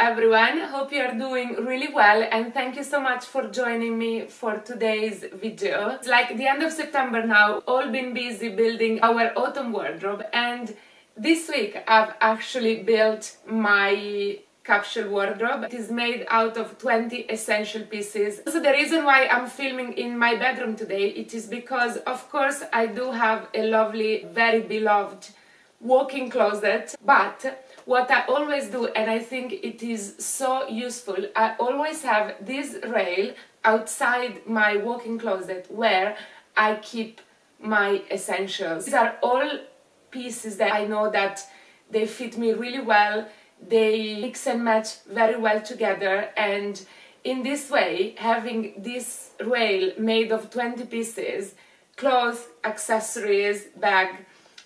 everyone, hope you are doing really well and thank you so much for joining me for today's video. It's like the end of September now, all been busy building our autumn wardrobe, and this week I've actually built my capsule wardrobe. It is made out of 20 essential pieces. So the reason why I'm filming in my bedroom today, it is because of course I do have a lovely, very beloved walk-in closet, but what I always do, and I think it is so useful, I always have this rail outside my walk-in closet where I keep my essentials. These are all pieces that I know that they fit me really well, they mix and match very well together, and in this way, having this rail made of 20 pieces, clothes, accessories, bag,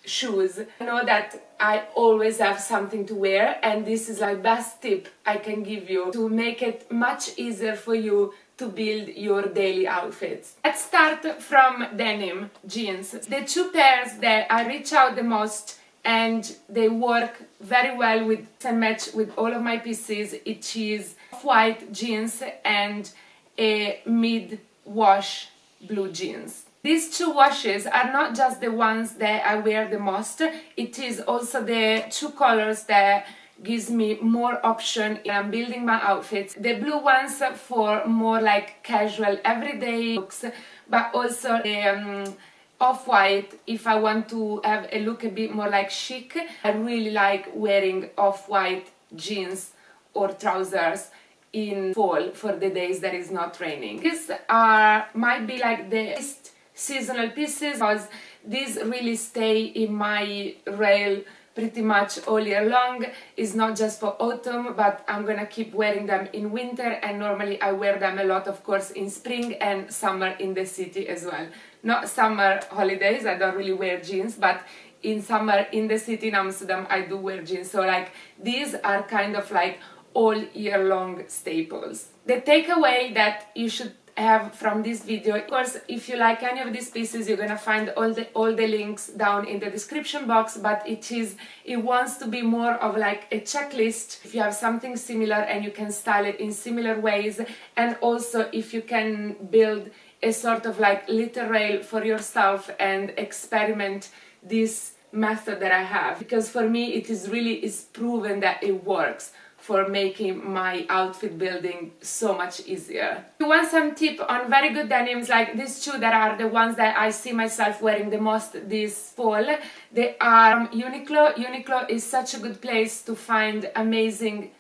shoes, I know that I always have something to wear, and this is my best tip I can give you to make it much easier for you to build your daily outfits. Let's start from denim jeans. The two pairs that I reach out the most and they work very well with and match with all of my pieces. It is white jeans and a mid-wash blue jeans. These two washes are not just the ones that I wear the most, it is also the two colors that gives me more option when I'm building my outfits. The blue ones for more like casual everyday looks, but also the off-white if I want to have a look a bit more like chic. I really like wearing off-white jeans or trousers in fall for the days that is not raining. These might be like the least seasonal pieces because these really stay in my rail pretty much all year long. It's not just for autumn, but I'm gonna keep wearing them in winter, and normally I wear them a lot, of course, in spring and summer in the city as well. Not summer holidays, I don't really wear jeans, but in summer in the city in Amsterdam I do wear jeans, so like these are kind of like all year long staples. The takeaway that you should have from this video, of course, if you like any of these pieces you're gonna find all the links down in the description box, but it wants to be more of like a checklist if you have something similar and you can style it in similar ways, and also if you can build a sort of like little rail for yourself and experiment this method that I have, because for me it is proven that it works for making my outfit building so much easier. If you want some tip on very good denims, like these two that are the ones that I see myself wearing the most this fall, they are from Uniqlo. Uniqlo is such a good place to find amazing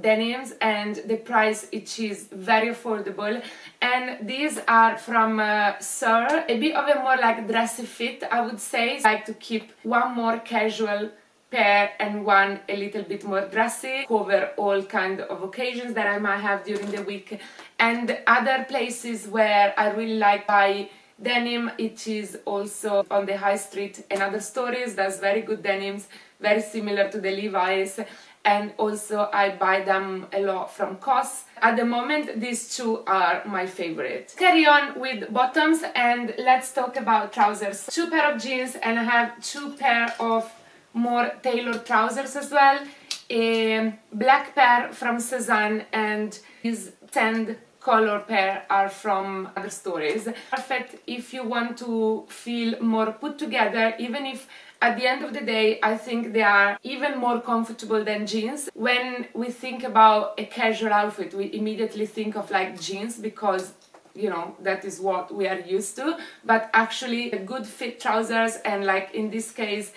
denims, and the price it is very affordable, and these are from Sur, a bit of a more like dressy fit I would say. I like to keep one more casual pair and one a little bit more dressy, cover all kind of occasions that I might have during the week. And other places where I really like buy denim, it is also on the high street and other stores. There's very good denims, very similar to the Levi's, and also I buy them a lot from COS. At the moment these two are my favorite. Carry on with bottoms and let's talk about trousers. Two pair of jeans, and I have two pair of more tailored trousers as well. A black pair from Cezanne and this sand color pair are from other stores. Perfect if you want to feel more put together, even if at the end of the day I think they are even more comfortable than jeans. When we think about a casual outfit we immediately think of like jeans because you know that is what we are used to, but actually a good fit trousers, and like in this case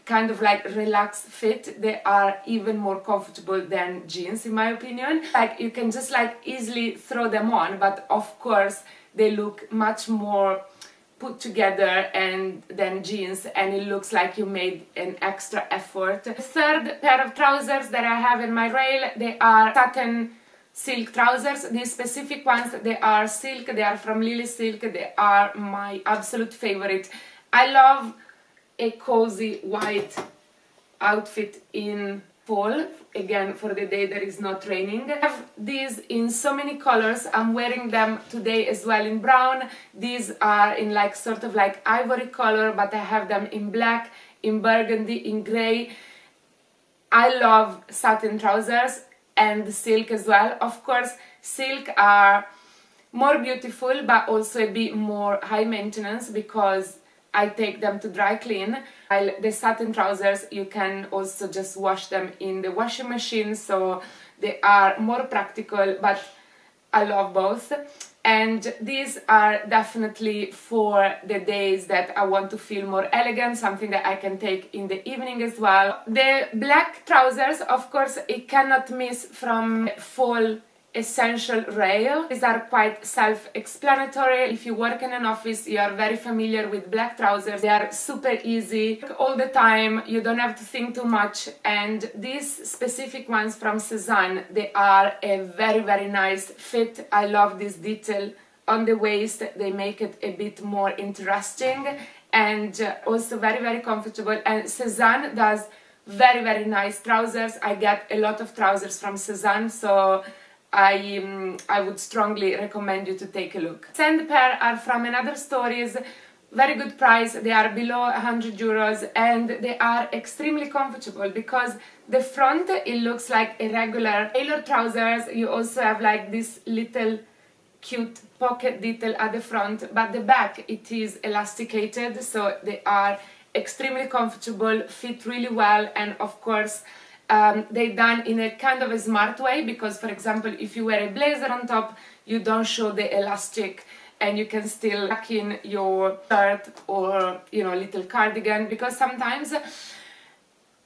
kind of like relaxed fit, they are even more comfortable than jeans in my opinion. Like you can just like easily throw them on, but of course they look much more put together and than jeans, and it looks like you made an extra effort. The third pair of trousers that I have in my rail, they are satin silk trousers. These specific ones, they are silk, they are from Lily Silk, they are my absolute favorite. I love a cozy white outfit in fall, again for the day that is not raining. I have these in so many colors. I'm wearing them today as well in brown. These are in like sort of like ivory color, but I have them in black, in burgundy, in grey. I love satin trousers and silk as well. Of course, silk are more beautiful but also a bit more high maintenance because I take them to dry clean. While the satin trousers, you can also just wash them in the washing machine, so they are more practical, but I love both. And these are definitely for the days that I want to feel more elegant, something that I can take in the evening as well. The black trousers, of course, it cannot miss from fall essential rail. These are quite self-explanatory. If you work in an office, you are very familiar with black trousers. They are super easy all the time. You don't have to think too much. And these specific ones from Cezanne, they are a very, very nice fit. I love this detail on the waist. They make it a bit more interesting and also very, very comfortable. And Cezanne does very, very nice trousers. I get a lot of trousers from Cezanne, so I would strongly recommend you to take a look. Sand pair are from Another Stories, very good price. They are below 100 euros and they are extremely comfortable because the front, it looks like a regular tailor trousers. You also have like this little cute pocket detail at the front, but the back, it is elasticated, so they are extremely comfortable, fit really well, and of course they're done in a kind of a smart way because, for example, if you wear a blazer on top, you don't show the elastic and you can still tuck in your shirt or, you know, little cardigan, because sometimes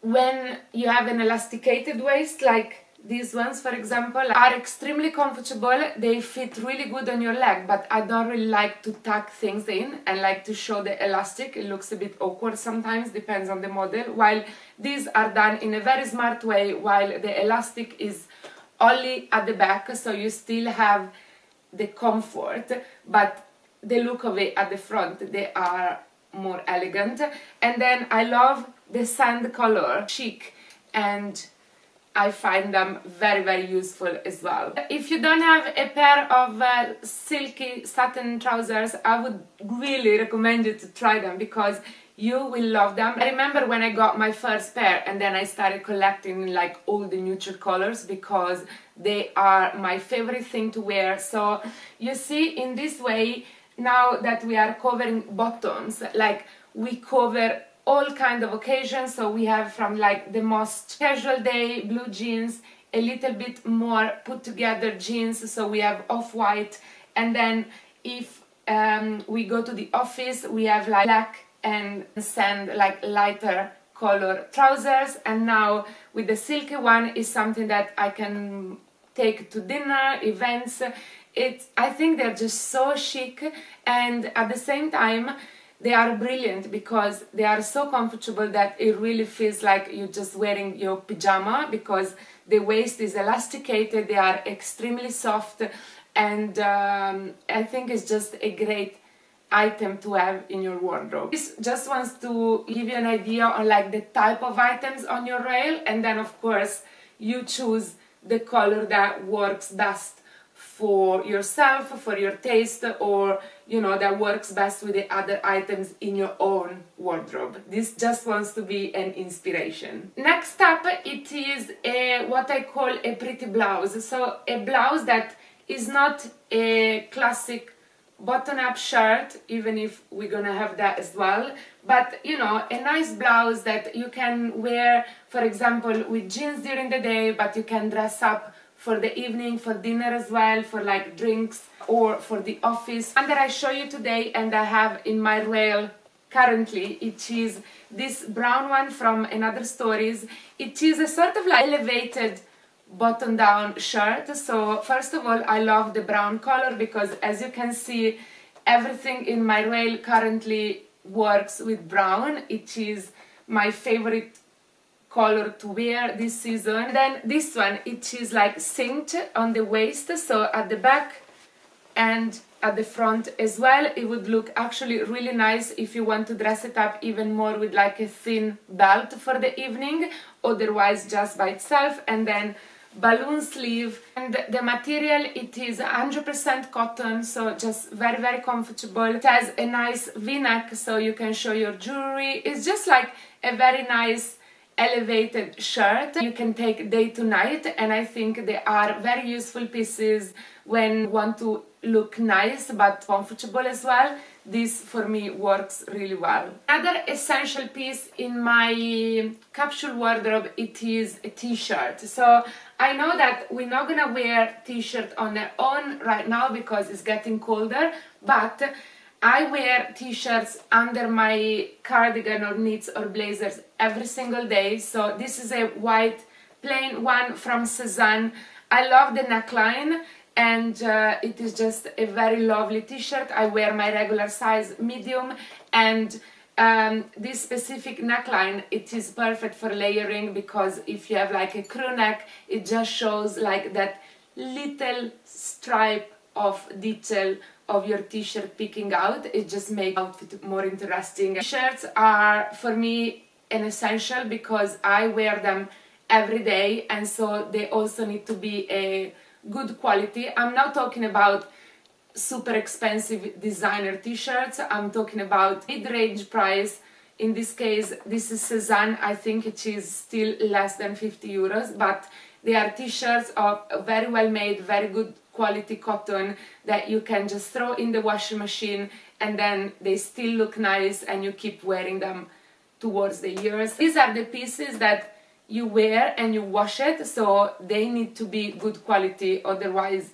when you have an elasticated waist, like these ones, for example, are extremely comfortable. They fit really good on your leg, but I don't really like to tuck things in and like to show the elastic. It looks a bit awkward sometimes, depends on the model, while these are done in a very smart way, while the elastic is only at the back, so you still have the comfort, but the look of it at the front, they are more elegant. And then I love the sand color, chic, and I find them very, very useful as well. If you don't have a pair of silky satin trousers, I would really recommend you to try them because you will love them. I remember when I got my first pair and then I started collecting like all the neutral colors because they are my favorite thing to wear. So you see, in this way, now that we are covering bottoms, like we cover all kind of occasions. So we have from like the most casual day blue jeans, a little bit more put together jeans, so we have off-white, and then if we go to the office, we have like black and sand, like lighter color trousers. And now with the silky one is something that I can take to dinner, events. I think they're just so chic, and at the same time they are brilliant because they are so comfortable that it really feels like you're just wearing your pajama, because the waist is elasticated, they are extremely soft, and I think it's just a great item to have in your wardrobe. This just wants to give you an idea on like the type of items on your rail, and then of course you choose the color that works best for yourself, for your taste, or you know, that works best with the other items in your own wardrobe. This just wants to be an inspiration. Next up, it is what I call a pretty blouse. So a blouse that is not a classic button-up shirt, even if we're gonna have that as well, but you know, a nice blouse that you can wear, for example, with jeans during the day, but you can dress up for the evening, for dinner as well, for like drinks, or for the office. And that I show you today and I have in my rail currently, it is this brown one from Another Stories. It is a sort of like elevated button down shirt. So first of all, I love the brown color because, as you can see, everything in my rail currently works with brown. It is my favorite color to wear this season. Then this one, it is like cinched on the waist, so at the back and at the front as well. It would look actually really nice if you want to dress it up even more with like a thin belt for the evening, otherwise just by itself. And then balloon sleeve, and the material, it is 100% cotton, so just very, very comfortable. It has a nice v-neck, so you can show your jewelry. It's just like a very nice elevated shirt you can take day to night, and I think they are very useful pieces when you want to look nice but comfortable as well. This for me works really well. Another essential piece in my capsule wardrobe, it is a t-shirt. So I know that we're not gonna wear t-shirt on their own right now because it's getting colder, but I wear t-shirts under my cardigan or knits or blazers every single day. So this is a white plain one from Cezanne. I love the neckline, and it is just a very lovely t-shirt. I wear my regular size medium, and this specific neckline, it is perfect for layering, because if you have like a crew neck, it just shows like that little stripe of detail of your t-shirt peeking out. It just makes the outfit more interesting. T-shirts are for me an essential because I wear them every day, and so they also need to be a good quality. I'm not talking about super expensive designer t-shirts, I'm talking about mid-range price. In this case, this is Cezanne. I think it is still less than 50 euros, but they are t-shirts of very well made, very good quality cotton that you can just throw in the washing machine, and then they still look nice and you keep wearing them towards the years. These are the pieces that you wear and you wash it, so they need to be good quality, otherwise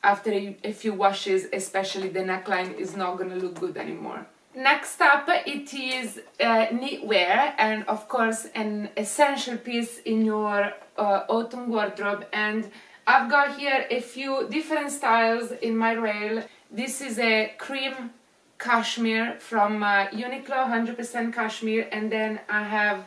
after a few washes, especially the neckline, is not gonna look good anymore. Next up, it is knitwear, and of course an essential piece in your autumn wardrobe. And I've got here a few different styles in my rail. This is a cream cashmere from Uniqlo, 100% cashmere, and then I have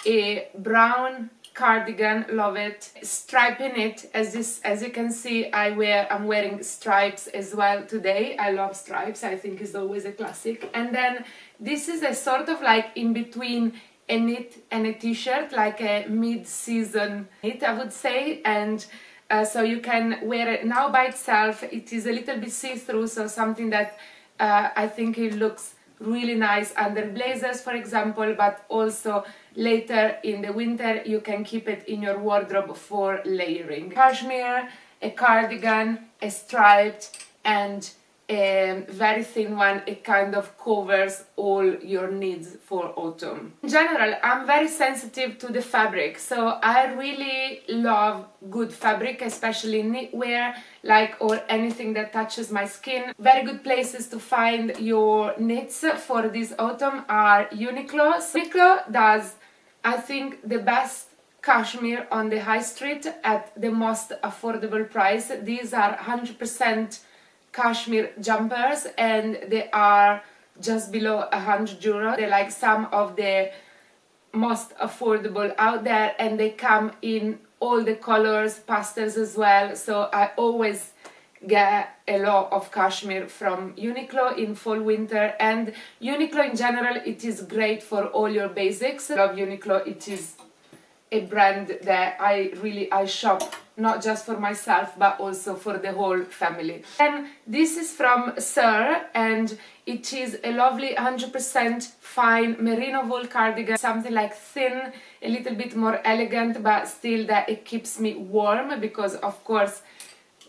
a brown cardigan, love it, striping it. As you can see, I'm wearing stripes as well today. I love stripes, I think it's always a classic. And then this is a sort of like in between a knit and a t-shirt, like a mid-season knit, I would say. And so you can wear it now by itself. It is a little bit see-through, so something that I think it looks really nice under blazers, for example, but also later in the winter you can keep it in your wardrobe for layering. Cashmere, a cardigan, a striped, and a very thin one. It kind of covers all your needs for autumn. In general, I'm very sensitive to the fabric, so I really love good fabric, especially knitwear, or anything that touches my skin. Very good places to find your knits for this autumn are Uniqlo. So Uniqlo does, I think, the best cashmere on the high street at the most affordable price. These are 100% cashmere jumpers, and they are just below 100 euro. They're like some of the most affordable out there, and they come in all the colors, pastels as well. So I always get a lot of cashmere from Uniqlo in fall, winter. And Uniqlo in general, it is great for all your basics. I love Uniqlo. It is a brand that I shop not just for myself but also for the whole family. And this is from Sir, and it is a lovely 100% fine merino wool cardigan, something like thin, a little bit more elegant, but still that it keeps me warm, because of course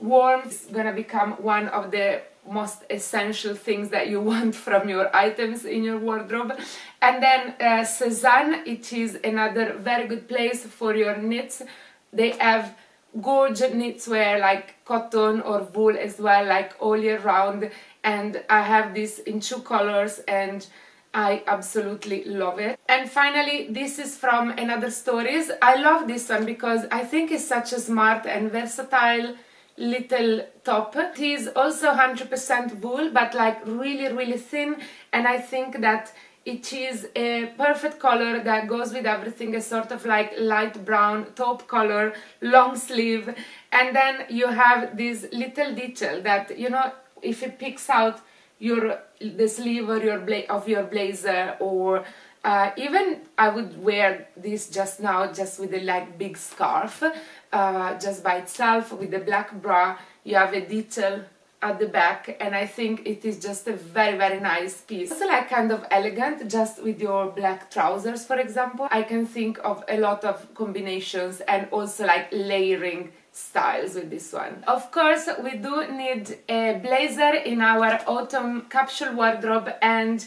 warmth is gonna become one of the most essential things that you want from your items in your wardrobe. And then Cezanne, it is another very good place for your knits. They have gorgeous knitwear like cotton or wool as well, like all year round, and I have this in 2 colors and I absolutely love it. And finally, this is from Another Stories. I love this one because I think it's such a smart and versatile little top. It is also 100% wool, but like really thin, and I think that it is a perfect color that goes with everything, a sort of like light brown taupe color, long sleeve, and then you have this little detail that, you know, if it picks out the sleeve or your blazer, or even I would wear this just now just with a like big scarf, just by itself with the black bra. You have a detail at the back, and I think it is just a very nice piece. Also like kind of elegant just with your black trousers, for example. I can think of a lot of combinations and also like layering styles with this one. Of course, we do need a blazer in our autumn capsule wardrobe, and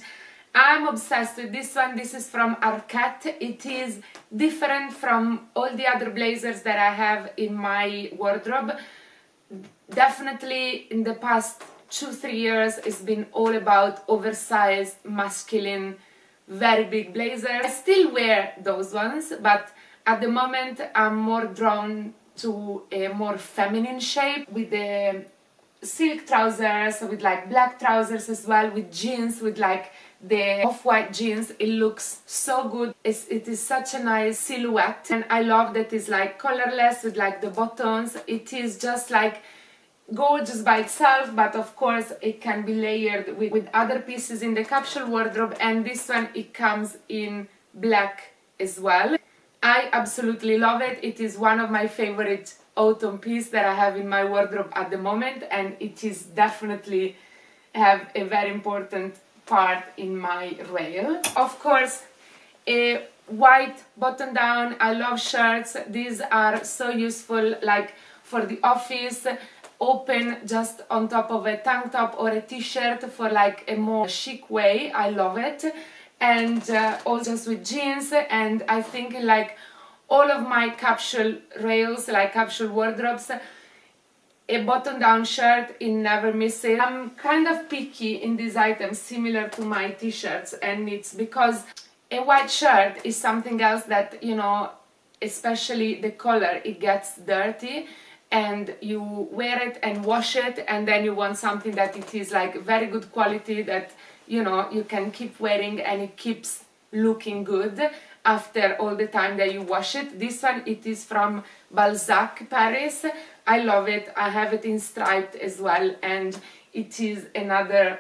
I'm obsessed with this one. This is from Arquette. It is different from all the other blazers that I have in my wardrobe. Definitely in the past 2-3 years it's been all about oversized, masculine, very big blazers. I still wear those ones, but at the moment I'm more drawn to a more feminine shape with the silk trousers, with like black trousers as well, with jeans, with like the off-white jeans. It looks so good. It is such a nice silhouette, and I love that it's like colorless with like the buttons. It is just like gorgeous by itself, but of course it can be layered with other pieces in the capsule wardrobe, and this one, it comes in black as well. I absolutely love it. It is one of my favorite autumn pieces that I have in my wardrobe at the moment, and it is definitely have a very important part in my rail. Of course, a white button down. I love shirts. These are so useful, like for the office, open just on top of a tank top or a t-shirt for like a more chic way. I love it. And all just with jeans, and I think like all of my capsule rails, like capsule wardrobes, a button down shirt, it never misses. I'm kind of picky in these items, similar to my t-shirts, and it's because a white shirt is something else that, you know, especially the color, it gets dirty, and you wear it and wash it, and then you want something that it is like very good quality, that, you know, you can keep wearing and it keeps looking good after all the time that you wash it. This one, it is from Balzac Paris. I love it. I have it in striped as well, and it is another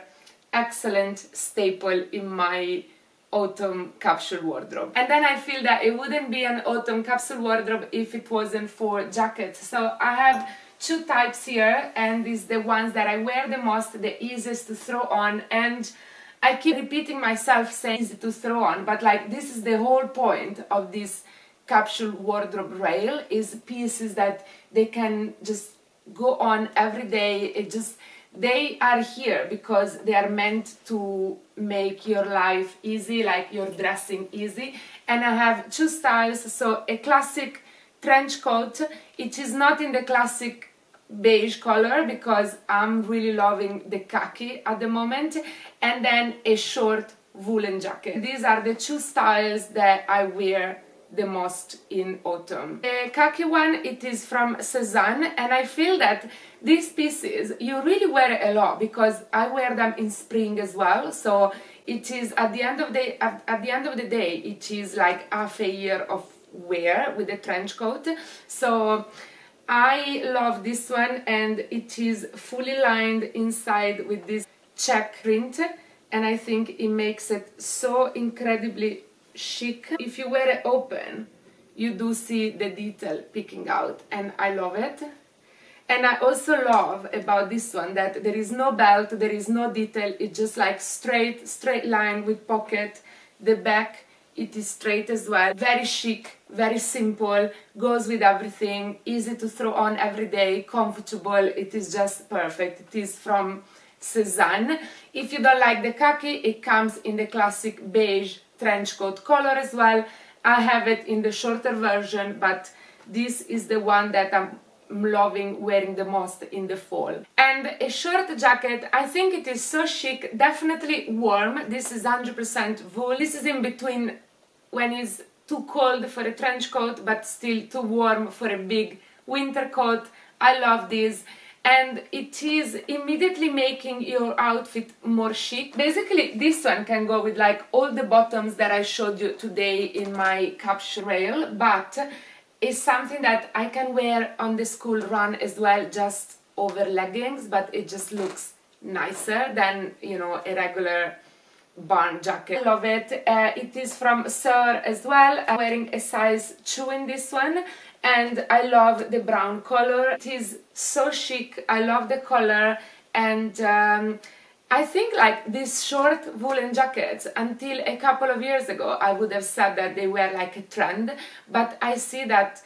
excellent staple in my autumn capsule wardrobe. And then I feel that it wouldn't be an autumn capsule wardrobe if it wasn't for jackets. So I have two types here, and these are the ones that I wear the most, the easiest to throw on, and I keep repeating myself saying easy to throw on, but like this is the whole point of this capsule wardrobe rail, is pieces that they can just go on every day. It just, they are here because they are meant to make your life easy, like your dressing easy. And I have two styles. So a classic trench coat. It is not in the classic beige color because I'm really loving the khaki at the moment, and then a short woolen jacket. These are the two styles that I wear the most in autumn. The khaki one, it is from Cézanne, and I feel that these pieces you really wear a lot because I wear them in spring as well. So it is at the end of the day, it is like half a year of wear with the trench coat. So I love this one, and it is fully lined inside with this check print, and I think it makes it so incredibly chic. If you wear it open, you do see the detail peeking out, and I love it. And I also love about this one that there is no belt, there is no detail, it's just like straight line with pocket. The back, it is straight as well. Very chic, very simple, goes with everything, easy to throw on every day, comfortable. It is just perfect. It is from Cézanne. If you don't like the khaki, it comes in the classic beige trench coat color as well. I have it in the shorter version, but this is the one that I'm loving wearing the most in the fall. And a short jacket, I think it is so chic, definitely warm. This is 100% wool. This is in between when it's too cold for a trench coat but still too warm for a big winter coat. I love this, and it is immediately making your outfit more chic. Basically this one can go with like all the bottoms that I showed you today in my capsule rail, but it's something that I can wear on the school run as well, just over leggings, but it just looks nicer than, you know, a regular barn jacket. I love it. It is from Sir as well. I'm wearing a size 2 in this one, and I love the brown color. It is so chic. I love the color, And I think like these short woolen jackets, until a couple of years ago, I would have said that they were like a trend, but I see that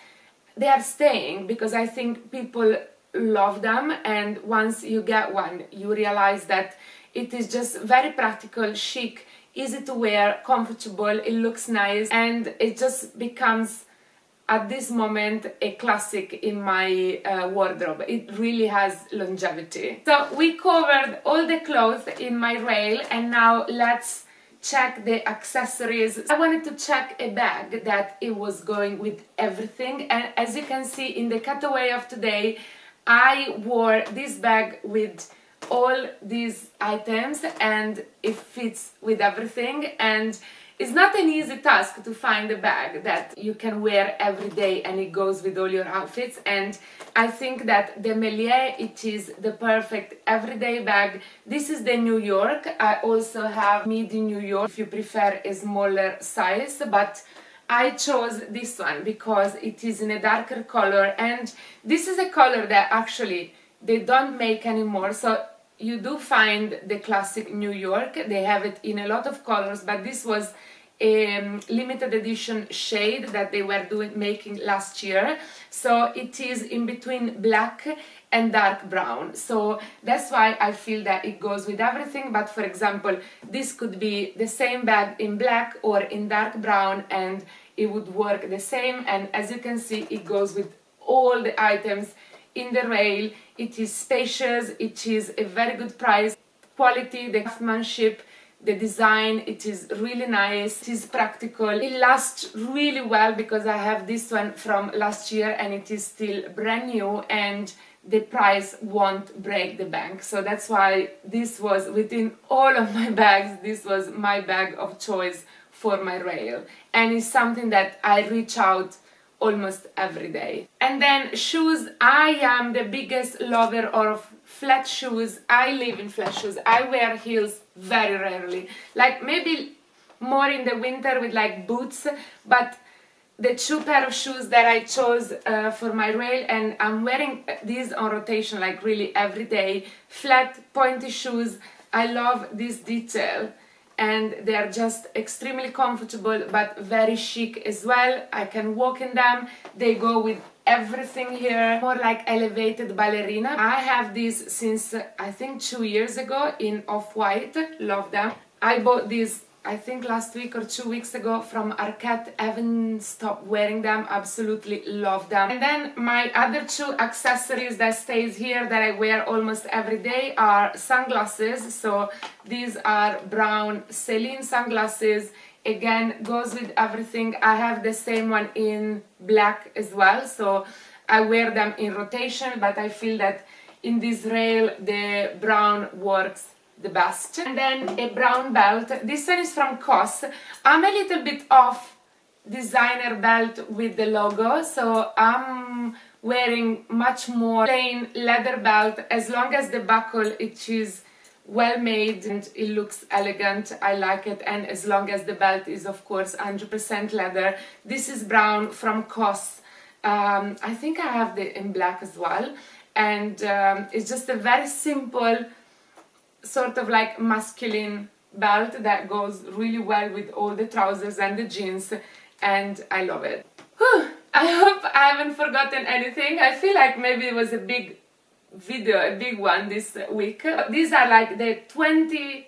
they are staying because I think people love them, and once you get one, you realize that it is just very practical, chic, easy to wear, comfortable, it looks nice, and it just becomes at this moment a classic in my wardrobe. It really has longevity. So we covered all the clothes in my rail, and now let's check the accessories. I wanted to check a bag that it was going with everything, and as you can see in the cutaway of today, I wore this bag with all these items and it fits with everything, and it's not an easy task to find a bag that you can wear every day and it goes with all your outfits, and I think that the Melier, it is the perfect everyday bag. This is the New York. I also have midi New York if you prefer a smaller size, but I chose this one because it is in a darker color, and this is a color that actually they don't make anymore. So you do find the classic New York, they have it in a lot of colors, but this was a limited edition shade that they were making last year. So it is in between black and dark brown, so that's why I feel that it goes with everything. But for example, this could be the same bag in black or in dark brown and it would work the same, and as you can see, it goes with all the items in the rail. It is spacious, it is a very good price, quality, the craftsmanship, the design, it is really nice, it is practical, it lasts really well because I have this one from last year and it is still brand new, and the price won't break the bank. So that's why this was, within all of my bags, this was my bag of choice for my rail, and it's something that I reach out almost every day. And then shoes, I am the biggest lover of flat shoes. I live in flat shoes. I wear heels very rarely, like maybe more in the winter with like boots, but the two pair of shoes that I chose for my rail, and I'm wearing these on rotation like really every day, flat pointy shoes. I love this detail and they are just extremely comfortable but very chic as well. I can walk in them, they go with everything here, more like elevated ballerina. I have these since I think 2 years ago in off-white, love them. I bought these I think last week or 2 weeks ago from Arket. Haven't stopped wearing them, absolutely love them. And then my other two accessories that stays here that I wear almost every day are sunglasses. So these are brown Celine sunglasses, again goes with everything. I have the same one in black as well, so I wear them in rotation, but I feel that in this rail the brown works the best. And then a brown belt. This one is from COS. I'm a little bit off designer belt with the logo, so I'm wearing much more plain leather belt. As long as the buckle it is well made and it looks elegant, I like it, and as long as the belt is of course 100% leather. This is brown from COS. I think I have the in black as well, and it's just a very simple sort of like masculine belt that goes really well with all the trousers and the jeans, and I love it. Whew. I hope I haven't forgotten anything. I feel like maybe it was a big video, a big one this week. These are like the 20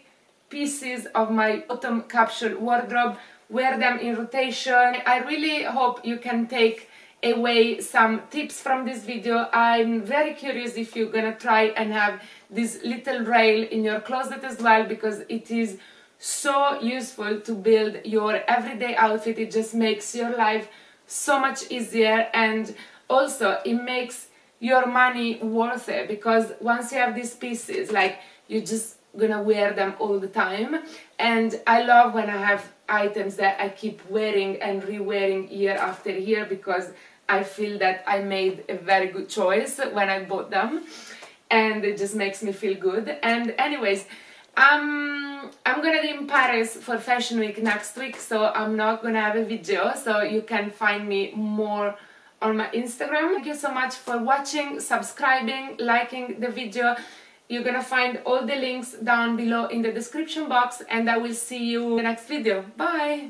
pieces of my autumn capsule wardrobe. Wear them in rotation. I really hope you can take away some tips from this video. I'm very curious if you're gonna try and have this little rail in your closet as well, because it is so useful to build your everyday outfit. It just makes your life so much easier, and also it makes your money worth it, because once you have these pieces, like, you're just gonna wear them all the time. And I love when I have items that I keep wearing and re-wearing year after year, because I feel that I made a very good choice when I bought them, and it just makes me feel good. And anyways, I'm gonna be in Paris for Fashion Week next week, so I'm not gonna have a video, so you can find me more on my Instagram. Thank you so much for watching, subscribing, liking the video. You're gonna find all the links down below in the description box, and I will see you in the next video. Bye!